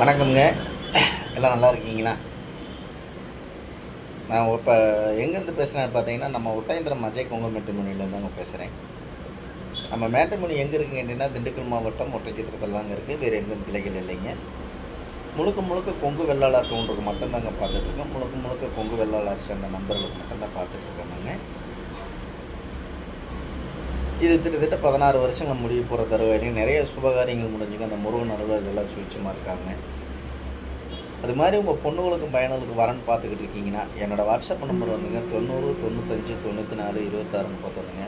வணக்கம்ங்க. எல்லாம் நல்லா இருக்கீங்களா? நான் இப்போ எங்கேருந்து பேசுகிறேன் பார்த்தீங்கன்னா, நம்ம ஒட்டயந்திரம் அஜய் கொங்கு மேட்ரிமோனியிலேருந்து தாங்க பேசுகிறேன். நம்ம மேட்ரிமோனி எங்கே இருக்குங்க அப்படின்னா, திண்டுக்கல் மாவட்டம் ஒட்டயத்திரத்தில் தாங்க இருக்குது. வேறு எங்கும் கிளைகள் இல்லைங்க. முழுக்க முழுக்க கொங்கு வெள்ளாளர் கவுண்டருக்கு மட்டும்தாங்க பார்த்துட்ருக்கோம். முழுக்க முழுக்க கொங்கு வெள்ளாளர் சேர்ந்த நண்பர்களுக்கு மட்டும்தான் பார்த்துட்ருக்கோங்க. இது கிட்டத்தட்ட 16 வருஷங்கள் முடிவு போகிற தருவாயிலையும் நிறைய சுபகாரியங்கள் முடிஞ்சுங்க. அந்த முருகன் அருள் இதெல்லாம் சுவிச்சமாக இருக்காங்க. அது மாதிரி உங்கள் பொண்ணுகளுக்கும் பையனுக்கு வரன்னு பார்த்துக்கிட்டு இருக்கீங்கன்னா, என்னோடய வாட்ஸ்அப் நம்பர் வந்துங்க 90 95 94 26 31ங்க.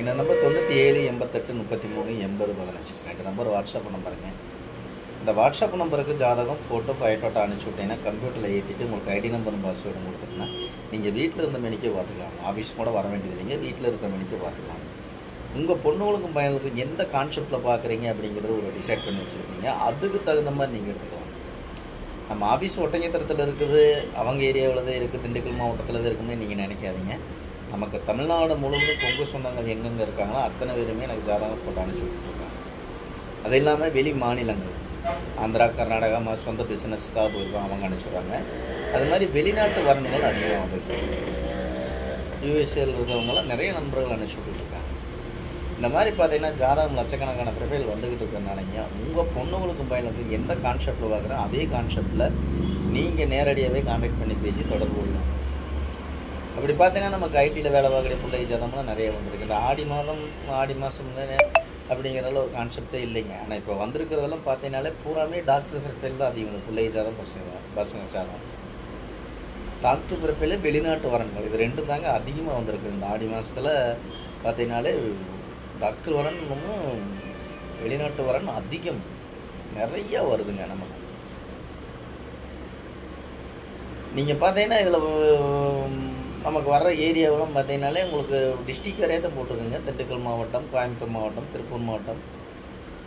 இந்த நம்பர் 97 88 33 80 15. 2 number WhatsApp நம்பருங்க. இந்த வாட்ஸ்அப் நம்பருக்கு ஜாதகம் ஃபோட்டோ ஃபைட்டோட்டோ அனுப்பிச்சி விட்டீங்கன்னா கம்ப்யூட்டரில் ஏற்றிட்டு உங்களுக்கு ஐடி நம்பரும் பாஸ்வேர்டும் கொடுத்துட்டுனா நீங்கள் வீட்டில் இருந்த மணிக்கே பார்த்துக்கலாம். ஆஃபீஸ் கூட வர வேண்டியது இல்லைங்க, வீட்டில் இருக்கிற மணிக்கே பார்த்துக்கலாம். உங்கள் பொண்ணுகளுக்கும் பையனுக்கும் எந்த கான்செப்டில் பார்க்குறீங்க அப்படிங்கிறது ஒரு டிசைட் பண்ணி வச்சுருக்கீங்க. அதுக்கு தகுந்த மாதிரி நீங்கள் எடுத்துக்கலாம். நம்ம ஆஃபீஸ் ஒட்டஞ்சத்திரத்தில் இருக்குது, அவங்க ஏரியாவில் தான் இருக்குது, திண்டுக்கல் மாவட்டத்தில் தான் இருக்குன்னு நீங்கள் நினைக்காதீங்க. நமக்கு தமிழ்நாடு முழுவதும் கொங்கு சொந்தங்கள் எங்கெங்கே இருக்காங்களோ அத்தனை பேருமே எனக்கு ஜாதகம் ஃபோட்டோ அனுப்பிச்சி விட்டுருக்காங்க. அது இல்லாமல் வெளி மாநிலங்கள் ஆந்திரா, கர்நாடகா மாதிரி சொந்த பிஸ்னஸ்க்காக போயிருக்கோம், அவங்க அனுப்பிச்சுட்றாங்க. அது மாதிரி வெளிநாட்டு வரணுங்கள் அதிகமாக வந்துருக்கு. யூஎஸ்ஏயில் இருக்கிறவங்களாம் நிறைய நண்பர்கள் அனுப்பிச்சி விட்டுருக்காங்க. இந்த மாதிரி பார்த்தீங்கன்னா ஜாதகம் லட்சக்கணக்கான ப்ரொஃபைல் வந்துக்கிட்டு இருக்கிறனாலங்க உங்கள் பொண்ணுங்களுக்கும் பையனுக்கும் எந்த கான்செப்டில் பார்க்குறோ அதே கான்செப்டில் நீங்கள் நேரடியாகவே கான்டாக்ட் பண்ணி பேசி தொடர்பு கொள்ளலாம். அப்படி பார்த்தீங்கன்னா நமக்கு ஐடியில் வேலை பார்க்கக்கூடிய பிள்ளை ஜாதகம்லாம் நிறைய வந்திருக்கு. இந்த ஆடி மாதம் அப்படிங்கிறதுல ஒரு கான்செப்டே இல்லைங்க. ஆனால் இப்போ வந்திருக்கிறதெல்லாம் பார்த்தீங்கன்னாலே பூராமே டாக்டர் ப்ரொஃபைல் தான் அதிகம். பிள்ளை ஜாதகம் பசங்க ஜாதகம் டாக்டர் ப்ரொஃபைலே வெளிநாட்டு வரன்கள் இது ரெண்டும் தாங்க அதிகமாக வந்திருக்கு. இந்த ஆடி மாதத்தில் பார்த்தீங்கன்னாலே டாக்டர் வரன் இன்னமும் வெளிநாட்டு வரன் அதிகம் நிறையா வருதுங்க. நமக்கு நீங்கள் பார்த்தீங்கன்னா இதில் நமக்கு வர்ற ஏரியாவெல்லாம் பார்த்தீங்கன்னாலே உங்களுக்கு டிஸ்ட்ரிக்ட் வரையே தான் போட்டிருக்குங்க. திண்டுக்கல் மாவட்டம், கோயம்புத்தூர் மாவட்டம், திருப்பூர் மாவட்டம்,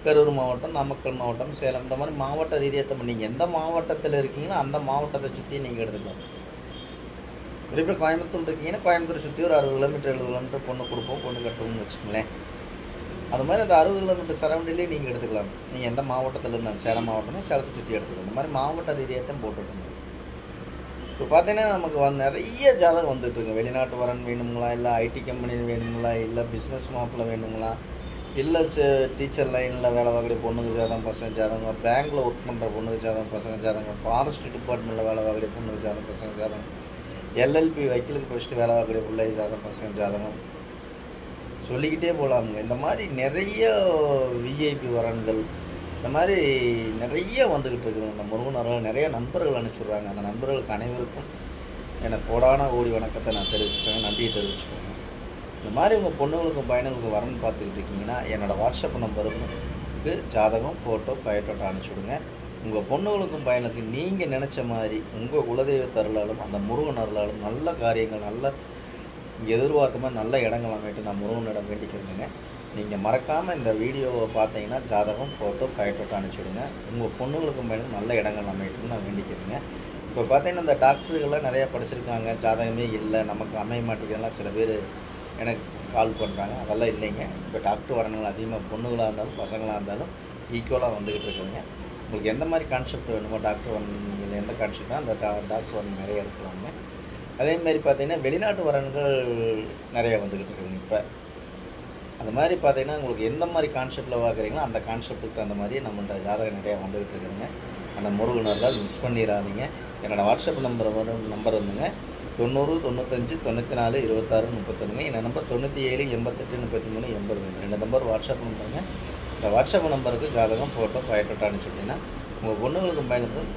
கரூர் மாவட்டம், நாமக்கல் மாவட்டம், சேலம், இந்த மாதிரி மாவட்ட ரீதியாக தான் நீங்கள் எந்த மாவட்டத்தில் இருக்கீங்களோ அந்த மாவட்டத்தை சுற்றி நீங்கள் எடுத்துக்கலாம். குறிப்பாக கோயம்புத்தூர் இருக்கீங்கன்னா கோயம்புத்தூர் சுற்றி ஒரு 60 கிலோமீட்டர் 70 கிலோமீட்டர் பொண்ணு கொடுப்போம், பொண்ணு கட்டுவோம்னு வச்சுக்கங்களேன். அது மாதிரி அந்த 60 கிலோமீட்டர் சரௌண்டிங்லேயே நீங்கள் எடுத்துக்கலாம். நீங்கள் எந்த மாவட்டத்தில் இருந்தாலும் சேலம் மாவட்டமே சேலத்தை சுற்றி எடுத்துக்கலாம். இந்த மாதிரி மாவட்ட ரீதியாக தான் போட்டுருக்கோங்க. இப்போ பார்த்தீங்கன்னா நமக்கு நிறைய ஜாதகம் வந்துட்டுருங்க. வெளிநாட்டு வரன் வேணுங்களா, இல்லை ஐடி கம்பெனி வேணுங்களா, இல்லை பிஸ்னஸ் மாப்பில் வேணுங்களா, இல்லை டீச்சர் லைனில் வேலை பார்க்கக்கூடிய பொண்ணுக்கு ஜாதகம் பசங்க ஜாதகம், பேங்க்கில் ஒர்க் பண்ணுற பொண்ணுக்கு ஜாதகம் பசங்க ஜாதகம், ஃபாரஸ்ட் டிபார்ட்மெண்ட்டில் வேலை பார்க்கக்கூடிய பொண்ணுக்கு ஜாதகம் பசங்க ஜாதகம், எல்எல்பி வக்கீலுக்கு படிச்சுட்டு வேலை பார்க்கக்கூடிய பிள்ளை ஜாதகம் பசங்க ஜாதகம் சொல்லிக்கிட்டே போகலாமுங்க. இந்த மாதிரி நிறைய விஐபி வரன்கள் இந்த மாதிரி நிறைய வந்துக்கிட்டு இருக்குதுங்க. இந்த முருகனர்கள் நிறைய நண்பர்கள் அனுப்பிச்சுட்றாங்க. அந்த நண்பர்களுக்கு அனைவருக்கும் எனக்கு கோடான கோடி வணக்கத்தை நான் தெரிவிச்சுக்கிறேன், நன்றியை தெரிவிச்சுக்கிறேன். இந்த மாதிரி உங்கள் பொண்ணுங்களுக்கும் பையனுக்கும் வரன்னு பார்த்துக்கிட்டு இருக்கீங்கன்னா என்னோடய வாட்ஸ்அப் நம்பருக்கு ஜாதகம் ஃபோட்டோ ஃபைட்டோட்டோ அனுப்பிச்சுடுங்க. உங்கள் பொண்ணுகளுக்கும் பையனுக்கு நீங்கள் நினச்ச மாதிரி உங்கள் குலதெய்வ அருளாலும் அந்த முருகன் அருளாலும் நல்ல காரியங்கள் நல்ல எதிர்பார்த்த மாதிரி நல்ல இடங்கள் அமைட்டு நான் முருகனிடம் வேண்டிக்கிறேங்க. நீங்கள் மறக்காமல் இந்த வீடியோவை பார்த்தீங்கன்னா ஜாதகம் ஃபோட்டோ ஃபைட்டோட்டோ அனுப்பிச்சுடுங்க. உங்கள் பொண்ணுங்களுக்கும் பையனுக்கும் நல்ல இடங்கள் அமைட்டுன்னு நான் வேண்டிக்கிறேங்க. இப்போ பார்த்தீங்கன்னா இந்த டாக்டர்கள்லாம் நிறையா படிச்சிருக்காங்க, ஜாதகமே இல்லை நமக்கு அமைய மாட்டேங்கிறதுலாம் சில பேர் எனக்கு கால் பண்ணுறாங்க. அதெல்லாம் இல்லைங்க. இப்போ டாக்டர் வரணுங்கள் அதிகமாக பொண்ணுகளாக இருந்தாலும் பசங்களாக இருந்தாலும் ஈக்குவலாக வந்துக்கிட்டு இருக்குதுங்க. உங்களுக்கு எந்த மாதிரி கான்செப்ட் வேணுமோ டாக்டர் வரணும் எந்த கான்செப்டோ அந்த டாக்டர் வரணும் நிறைய எடுத்துக்கலாங்க. அதேமாதிரி பார்த்தீங்கன்னா வெளிநாட்டு வரன்கள் நிறையா வந்துக்கிட்டு இருக்குதுங்க. இப்போ அது மாதிரி பார்த்தீங்கன்னா உங்களுக்கு எந்த மாதிரி கான்செப்டில் பார்க்குறீங்களோ அந்த கான்செப்ட்டுக்கு தகுந்த மாதிரி நம்மள்ட்ட ஜாதகம் நிறையா வந்துக்கிட்டு இருக்குதுங்க. அந்த முருகனர்கள் மிஸ் பண்ணிடாதீங்க. என்னோடய வாட்ஸ்அப் நம்பர் வந்துங்க 90 95 94 26 31. இந்த நம்பர் 97 88 33 80. 2 number WhatsApp நம்பருங்க. இந்த வாட்ஸ்அப் நம்பருக்கு ஜாதகம் ஃபோட்டோ ஃபைட்டோட்டோ அனுப்பிச்சுட்டிங்கன்னா உங்கள் பொண்ணுங்களுக்கும் பையனுக்கும்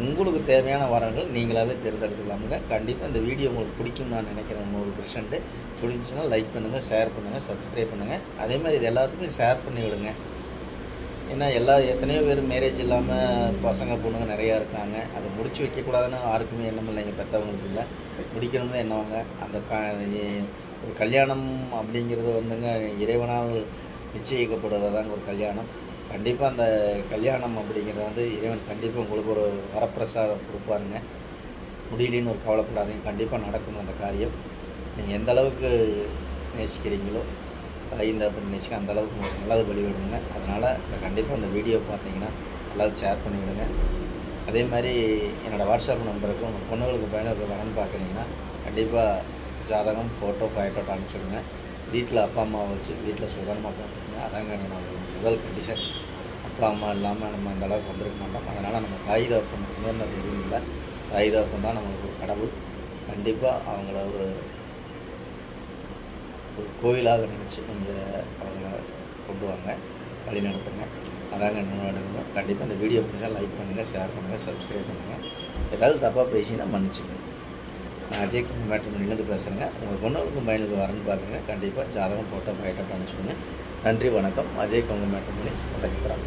உங்களுக்கு தேவையான வரங்கள் நீங்களாகவே தேர்ந்தெடுத்துக்கலாமுங்க. கண்டிப்பாக இந்த வீடியோ உங்களுக்கு பிடிக்கும்னு நான் நினைக்கிறேன். 100% பிடிச்சுன்னா லைக் பண்ணுங்கள், ஷேர் பண்ணுங்கள், சப்ஸ்கிரைப் பண்ணுங்கள். அதேமாதிரி இது எல்லாத்துக்கும் ஷேர் பண்ணி விடுங்க. ஏன்னா எத்தனையோ பேர் மேரேஜ் இல்லாமல் பசங்க பொண்ணுங்க நிறையா இருக்காங்க. அதை முடிச்சு வைக்கக்கூடாதுன்னு யாருக்குமே எண்ணம் இல்லைங்க. பெற்றவங்களுக்கு இல்லை, முடிக்கணும்னு எண்ணவங்க. அந்த ஒரு கல்யாணம் அப்படிங்கிறது வந்துங்க இறைவனால் நிச்சயிக்கப்படுவதாங்க ஒரு கல்யாணம். கண்டிப்பாக அந்த கல்யாணம் அப்படிங்கிறது இறைவன் கண்டிப்பாக உங்களுக்கு ஒரு வரப்பிரசாதம் கொடுப்பாருங்க. முடியலன்னு ஒரு கவலைப்படாதீங்க, கண்டிப்பாக நடக்கும் அந்த காரியம். நீங்கள் எந்த அளவுக்கு நேசிக்கிறீங்களோ இந்த அப்படின்னு நினச்சிக்க அந்தளவுக்கு உங்களுக்கு நல்லது வெளிவிடுங்க. அதனால் கண்டிப்பாக இந்த வீடியோ பார்த்தீங்கன்னா எல்லாரும் ஷேர் பண்ணி விடுங்க. அதே மாதிரி என்னோடய வாட்ஸ்அப் நம்பருக்கு உங்கள் பொண்ணுங்களுக்கு பையனுக்கு வரணும்னு பார்க்குறீங்கன்னா கண்டிப்பாக ஜாதகம், ஃபோட்டோ, பயோடேட்டா அனுப்பிச்சுடுங்க. வீட்டில் அப்பா அம்மாவை வச்சு வீட்டில் சுதந்திரமாக பார்த்துக்கோங்க. அதாங்க என்னோட முதல் கண்டிஷன். அப்பா அம்மா இல்லாமல் நம்ம இந்த அளவுக்கு வந்திருக்க மாட்டோம். அதனால் நம்ம தாய் தகப்பன் உயர்ந்தது எதுவும் இல்லை. தாய் தகப்பன் தான் நம்மளுக்கு ஒரு கடவுள். கண்டிப்பாக அவங்கள ஒரு கோயிலாக நினச்சி நீங்கள் அவங்கள கொண்டு வாங்க, வழி நடத்துங்க. அதாங்க என்னோட கண்டிப்பாக இந்த வீடியோ பிடிச்சா லைக் பண்ணுங்கள், ஷேர் பண்ணுங்கள், சப்ஸ்கிரைப் பண்ணுங்கள். ஏதாவது தப்பாக பேசிங்கன்னா மன்னிச்சுங்க. நான் அஜய் மேட்ரிமோனிலேருந்து பேசுகிறேங்க. உங்கள் பொண்ணுக்கு பையனுக்கு வரணும்னு பார்க்குறேங்க. கண்டிப்பாக ஜாதகம், ஃபோட்டோ, பயோடேட்டா அனுப்பிச்சுடுங்க. நன்றி, வணக்கம். அஜய் மேட்ரிமோனி, கொண்டாக்கிறேன்.